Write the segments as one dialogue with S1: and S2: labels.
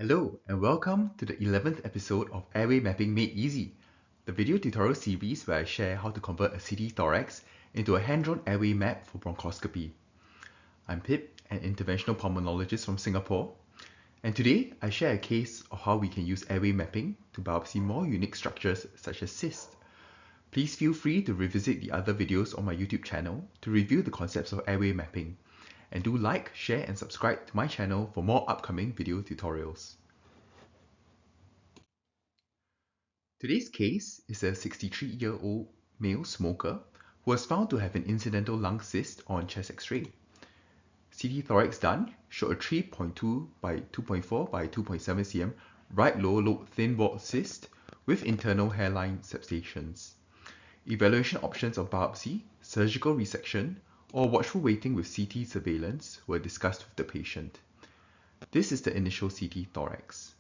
S1: Hello and welcome to the 11th episode of Airway Mapping Made Easy, the video tutorial series where I share how to convert a CT thorax into a hand-drawn airway map for bronchoscopy. I'm Pip, an interventional pulmonologist from Singapore, and today I share a case of how we can use airway mapping to biopsy more unique structures such as cysts. Please feel free to revisit the other videos on my YouTube channel to review the concepts of airway mapping. And do like, share and subscribe to my channel for more upcoming video tutorials. Today's case is a 63-year-old male smoker who was found to have an incidental lung cyst on chest X-ray. CT thorax done showed a 3.2 by 2.4 by 2.7 cm right lower lobe thin walled cyst with internal hairline septations. Evaluation options of biopsy, surgical resection, or watchful waiting with CT surveillance were discussed with the patient. This is the initial CT thorax.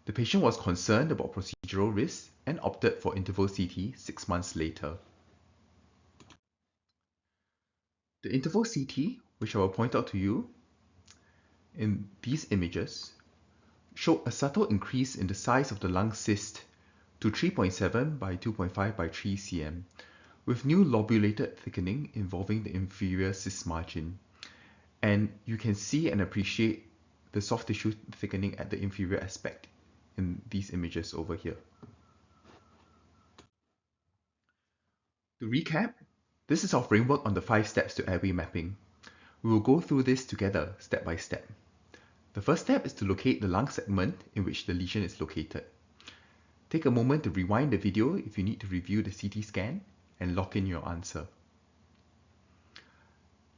S1: The patient was concerned about procedural risks and opted for interval CT 6 months later. The interval CT, which I will point out to you in these images, showed a subtle increase in the size of the lung cyst to 3.7 by 2.5 by 3 cm, with new lobulated thickening involving the inferior cyst margin. And you can see and appreciate the soft tissue thickening at the inferior aspect in these images over here. To recap, this is our framework on the 5 steps to airway mapping. We will go through this together step by step. The first step is to locate the lung segment in which the lesion is located. Take a moment to rewind the video if you need to review the CT scan and lock in your answer.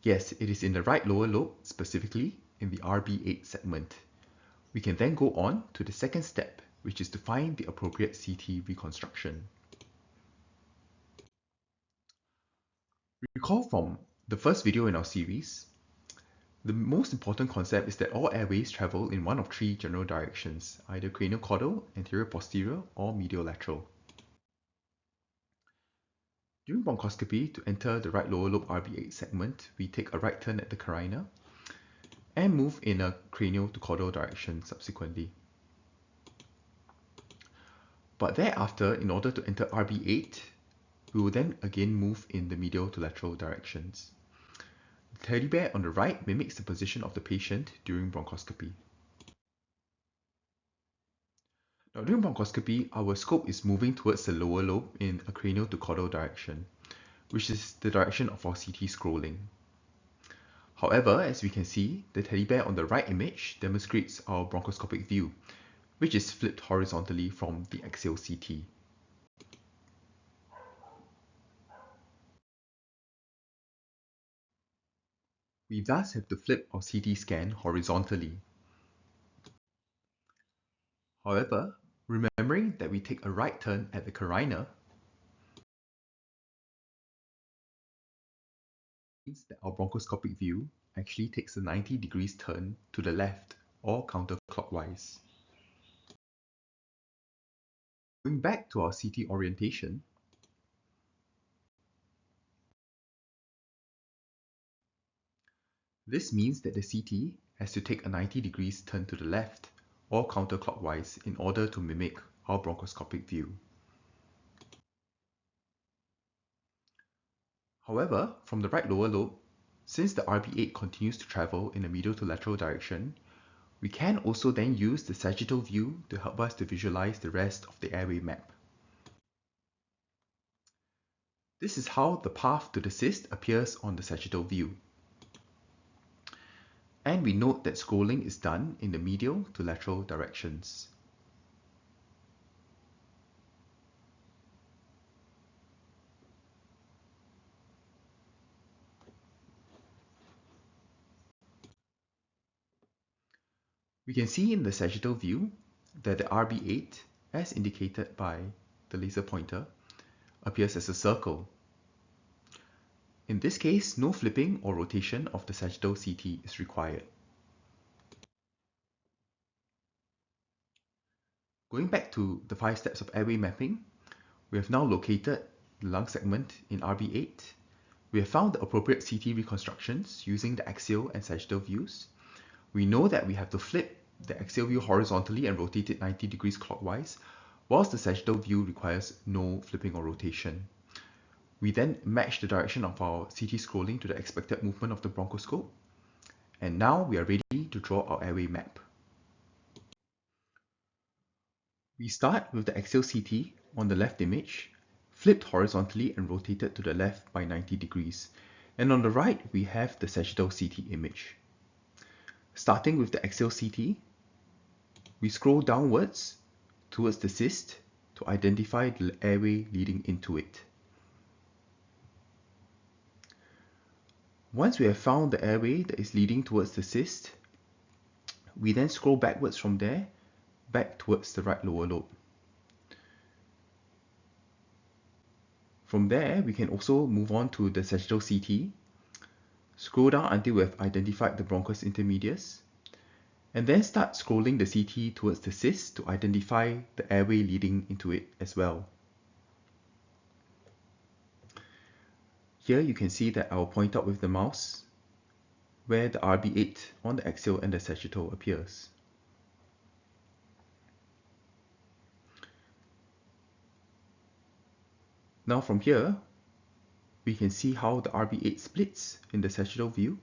S1: Yes, it is in the right lower lobe, specifically in the RB8 segment. We can then go on to the second step, which is to find the appropriate CT reconstruction. Recall from the first video in our series, the most important concept is that all airways travel in one of 3 general directions, either craniocaudal, anterior-posterior, or medial-lateral. During bronchoscopy, to enter the right lower lobe RB8 segment, we take a right turn at the carina and move in a cranial to caudal direction subsequently. But thereafter, in order to enter RB8, we will then again move in the medial to lateral directions. The teddy bear on the right mimics the position of the patient during bronchoscopy. Now, during bronchoscopy, our scope is moving towards the lower lobe in a cranial to caudal direction, which is the direction of our CT scrolling. However, as we can see, the teddy bear on the right image demonstrates our bronchoscopic view, which is flipped horizontally from the axial CT. We thus have to flip our CT scan horizontally. However, remembering that we take a right turn at the carina means that our bronchoscopic view actually takes a 90 degrees turn to the left or counterclockwise. Going back to our CT orientation, this means that the CT has to take a 90 degrees turn to the left or counterclockwise in order to mimic our bronchoscopic view. However, from the right lower lobe, since the RB8 continues to travel in a medial to lateral direction, we can also then use the sagittal view to help us to visualize the rest of the airway map. This is how the path to the cyst appears on the sagittal view. And we note that scrolling is done in the medial to lateral directions. We can see in the sagittal view that the RB8, as indicated by the laser pointer, appears as a circle. In this case, no flipping or rotation of the sagittal CT is required. Going back to the 5 steps of airway mapping, we have now located the lung segment in RB8. We have found the appropriate CT reconstructions using the axial and sagittal views. We know that we have to flip the axial view horizontally and rotate it 90 degrees clockwise, whilst the sagittal view requires no flipping or rotation. We then match the direction of our CT scrolling to the expected movement of the bronchoscope, and now we are ready to draw our airway map. We start with the axial CT on the left image, flipped horizontally and rotated to the left by 90 degrees. And on the right, we have the sagittal CT image. Starting with the axial CT, we scroll downwards towards the cyst to identify the airway leading into it. Once we have found the airway that is leading towards the cyst, we then scroll backwards from there, back towards the right lower lobe. From there, we can also move on to the sagittal CT, scroll down until we have identified the bronchus intermedius, and then start scrolling the CT towards the cyst to identify the airway leading into it as well. Here you can see that I will point out with the mouse where the RB8 on the axial and the sagittal appears. Now from here, we can see how the RB8 splits in the sagittal view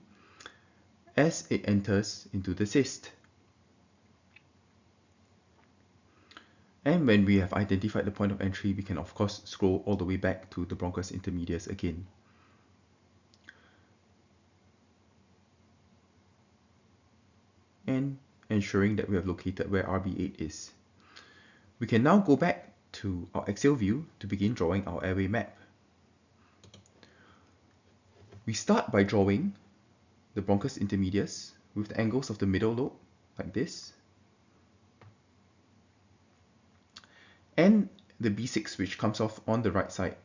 S1: as it enters into the cyst. And when we have identified the point of entry, we can of course scroll all the way back to the bronchus intermedius again. And ensuring that we have located where RB8 is. We can now go back to our axial view to begin drawing our airway map. We start by drawing the bronchus intermedius with the angles of the middle lobe, like this, and the B6 which comes off on the right side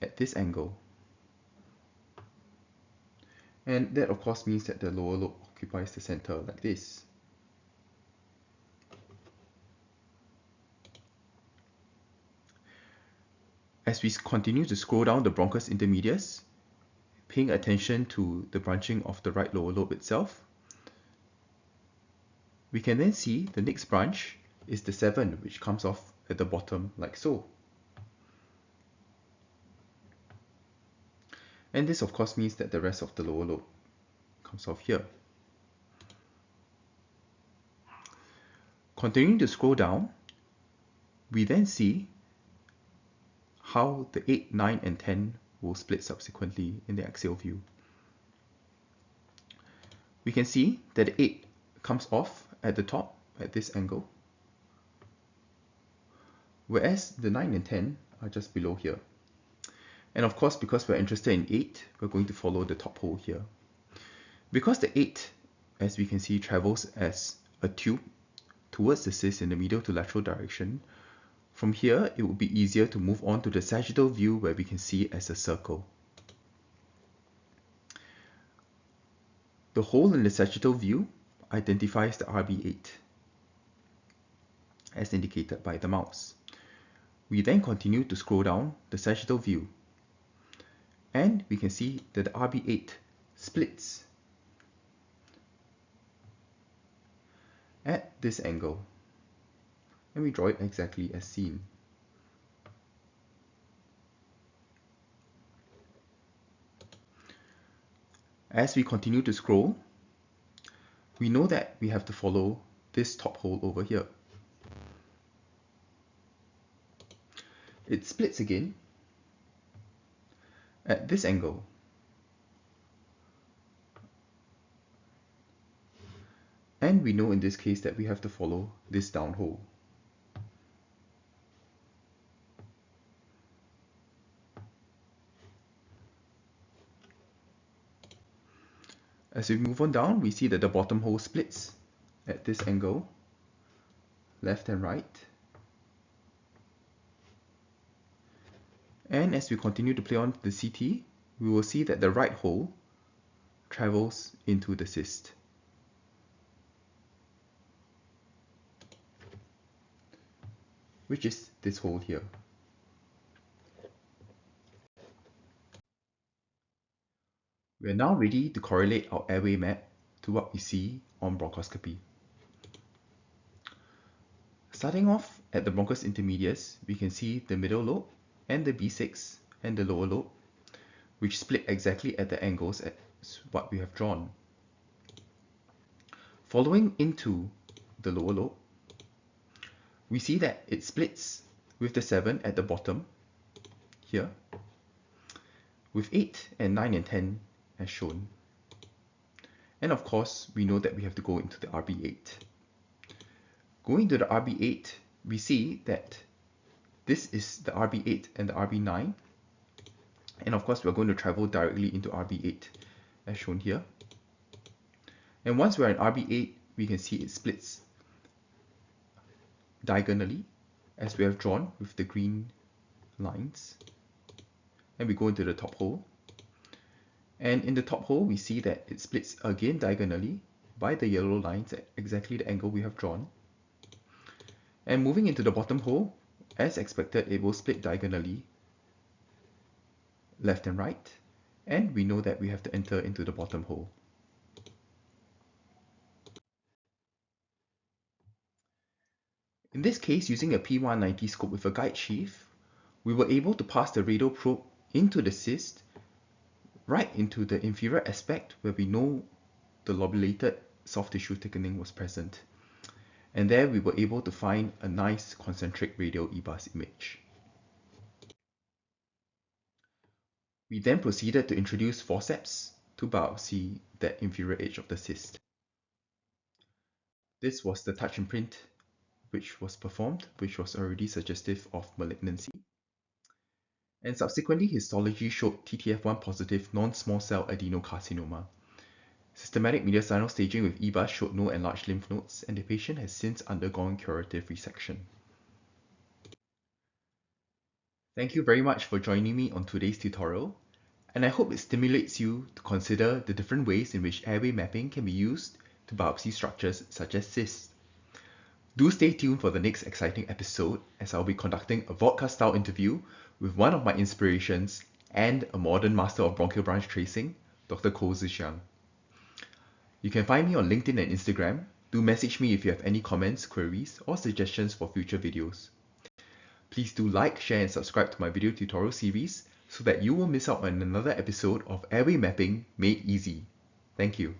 S1: at this angle. And that of course means that the lower lobe occupies the center like this. As we continue to scroll down the bronchus intermedius, paying attention to the branching of the right lower lobe itself, we can then see the next branch is the 7, which comes off at the bottom like so. And this of course means that the rest of the lower lobe comes off here. Continuing to scroll down, we then see how the 8, 9, and 10 will split subsequently in the axial view. We can see that the 8 comes off at the top at this angle, whereas the 9 and 10 are just below here. And of course, because we're interested in 8, we're going to follow the top hole here. Because the 8, as we can see, travels as a tube towards the cyst in the medial to lateral direction, from here it would be easier to move on to the sagittal view where we can see it as a circle. The hole in the sagittal view identifies the RB8 as indicated by the mouse. We then continue to scroll down the sagittal view, and we can see that the RB8 splits at this angle, and we draw it exactly as seen. As we continue to scroll, we know that we have to follow this top hole over here. It splits again at this angle. And we know in this case that we have to follow this down hole. As we move on down, we see that the bottom hole splits at this angle, left and right. And as we continue to play on the CT, we will see that the right hole travels into the cyst. Which is this hole here. We are now ready to correlate our airway map to what we see on bronchoscopy. Starting off at the bronchus intermedius, we can see the middle lobe and the B6 and the lower lobe, which split exactly at the angles as what we have drawn. Following into the lower lobe, we see that it splits with the 7 at the bottom here, with 8 and 9 and 10 as shown. And of course, we know that we have to go into the RB8. Going to the RB8, we see that this is the RB8 and the RB9. And of course, we're going to travel directly into RB8 as shown here. And once we're in RB8, we can see it splits diagonally as we have drawn with the green lines. And we go into the top hole. And in the top hole, we see that it splits again diagonally by the yellow lines at exactly the angle we have drawn. And moving into the bottom hole, as expected, it will split diagonally left and right. And we know that we have to enter into the bottom hole. In this case, using a P190 scope with a guide sheath, we were able to pass the radial probe into the cyst, right into the inferior aspect where we know the lobulated soft tissue thickening was present. And there we were able to find a nice concentric radial EBUS image. We then proceeded to introduce forceps to biopsy that inferior edge of the cyst. This was the touch imprint which was performed, which was already suggestive of malignancy. And subsequently, histology showed TTF1 positive non-small cell adenocarcinoma. Systematic mediastinal staging with EBUS showed no enlarged lymph nodes, and the patient has since undergone curative resection. Thank you very much for joining me on today's tutorial, and I hope it stimulates you to consider the different ways in which airway mapping can be used to biopsy structures such as cysts. Do stay tuned for the next exciting episode, as I'll be conducting a vodka-style interview with one of my inspirations and a modern master of bronchial branch tracing, Dr. Ko Zhixiang. You can find me on LinkedIn and Instagram. Do message me if you have any comments, queries, or suggestions for future videos. Please do like, share, and subscribe to my video tutorial series so that you won't miss out on another episode of Airway Mapping Made Easy. Thank you.